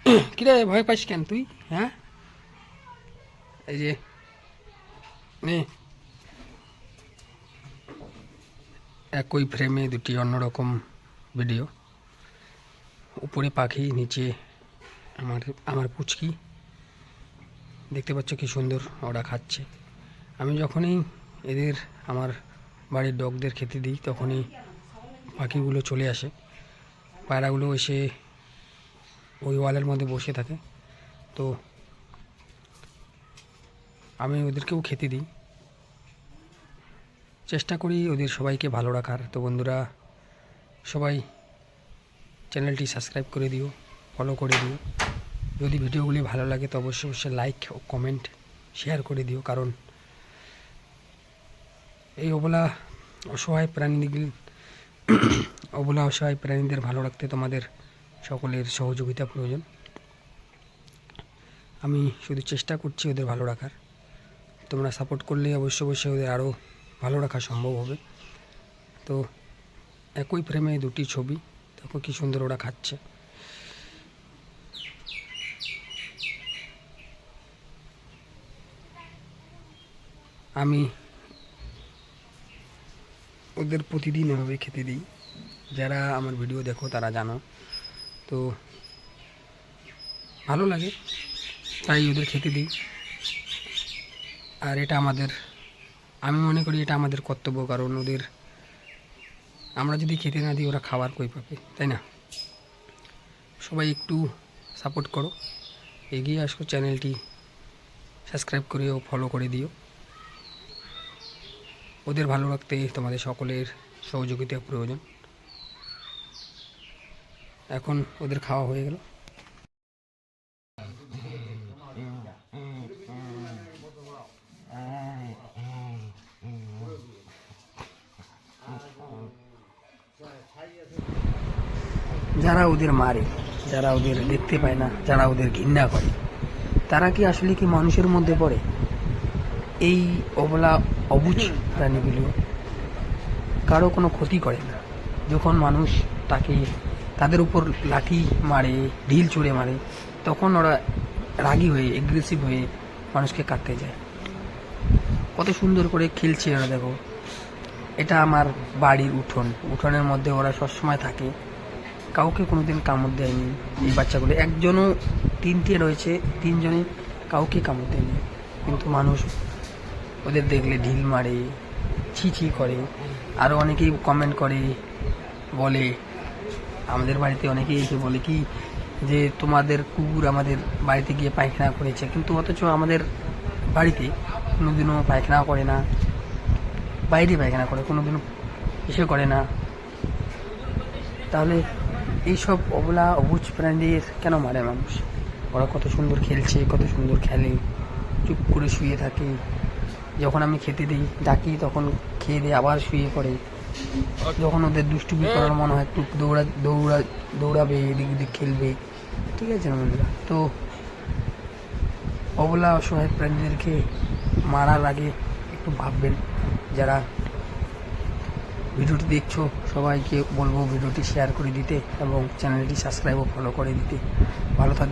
কিরে ভয় পাস কেন তুই? হ্যাঁ, এই যে নে, একই ফ্রেমে দুটি অন্যরকম ভিডিও। উপরে পাখি, নিচে আমার আমার পুচকি। দেখতে পাচ্ছ কি সুন্দর ওরা খাচ্ছে। আমি যখনই এদের আমার বাড়ির ডগদের খেতে দিই তখনই পাখিগুলো চলে আসে, পায়রাগুলো এসে ওই ওয়ালের মধ্যে বসে থাকে। তো আমি ওদেরকেও খেতে দিই, চেষ্টা করি ওদের সবাইকে ভালো রাখার। তো বন্ধুরা, সবাই চ্যানেলটি সাবস্ক্রাইব করে দিও, ফলো করে দিও। যদি ভিডিওগুলি ভালো লাগে তো অবশ্যই অবশ্যই লাইক ও কমেন্ট শেয়ার করে দিও, কারণ এই অসহায় প্রাণীদের ভালো রাখতে তোমাদের সকলের সহযোগিতা প্রয়োজন। আমি শুধু চেষ্টা করছি ওদের ভালো রাখার। তোমরা সাপোর্ট করলে অবশ্যই অবশ্যই ওদের আরও ভালো রাখা সম্ভব হবে। তো একই ফ্রেমে দুটি ছবি, দেখো কি সুন্দর ওরা খাচ্ছে। আমি ওদের প্রতিদিন এভাবে খেতে দিই। যারা আমার ভিডিও দেখো তারা জানো। তো ভালো লাগে তাই ওদের খেতে দিই। আর এটা আমি মনে করি এটা আমাদের কর্তব্য, কারণ আমরা যদি খেতে না দিই ওরা খাবার কই পাবে, তাই না? সবাই একটু সাপোর্ট করো, এগিয়ে আসো, চ্যানেলটি সাবস্ক্রাইব করে ও ফলো করে দিও। ওদের ভালো রাখতে তোমাদের সকলের সহযোগিতা প্রয়োজন। এখন ওদের খাওয়া হয়ে গেল। যারা ওদের মারে, যারা ওদের দেখতে পায় না, যারা ওদের ঘৃণা করে, তারা কি আসলে কি মানুষের মধ্যে পড়ে? এই অবুঝ প্রাণীগুলো কারো কোনো ক্ষতি করে না। যখন মানুষ তাদের উপর লাঠি মারে, ঢিল ছুঁড়ে মারে, তখন ওরা রাগী হয়ে, এগ্রেসিভ হয়ে মানুষকে কাটতে যায়। কত সুন্দর করে খেলছে ওরা, দেখো। এটা আমার বাড়ির উঠোনের মধ্যে ওরা সবসময় থাকে, কাউকে কোনোদিন কামড় দেয়নি। এই বাচ্চাগুলো একজনও, তিনটে রয়েছে, তিনজনে কাউকে কামড় দেয়নি। কিন্তু মানুষ ওদের দেখলে ঢিল মারে, ছি করে। আরও অনেকেই কমেন্ট করে, বলে আমাদের বাড়িতে অনেকেই এসে বলে কি যে তোমাদের কুকুর আমাদের বাড়িতে গিয়ে পায়খানা করেছে, কিন্তু অথচ আমাদের বাড়িতে কোনোদিনও পায়খানা করে না, বাইরে পায়খানা করে, কোনোদিনও এসে করে না। তাহলে এইসব অবুঝ প্রাণীদের কেন মারে মানুষ? ওরা কত সুন্দর খেলছে, কত সুন্দর খেলে, চুপ করে শুয়ে থাকে। যখন আমি খেতে দিই, ডাকি, তখন খেয়ে দিয়ে আবার শুয়ে পড়ে। যখন ওদের দুষ্টুমি করার মনে হয়, একটু দৌড়াবে, এদিক ওদিক খেলবে, ঠিক আছে না বন্ধুরা? তো অসহায় প্রাণীদেরকে মারার আগে একটু ভাববেন। যারা ভিডিওটি দেখছো সবাইকে বলবো ভিডিওটি শেয়ার করে দিতে এবং চ্যানেলটি সাবস্ক্রাইব ও ফলো করে দিতে। ভালো থাকবে।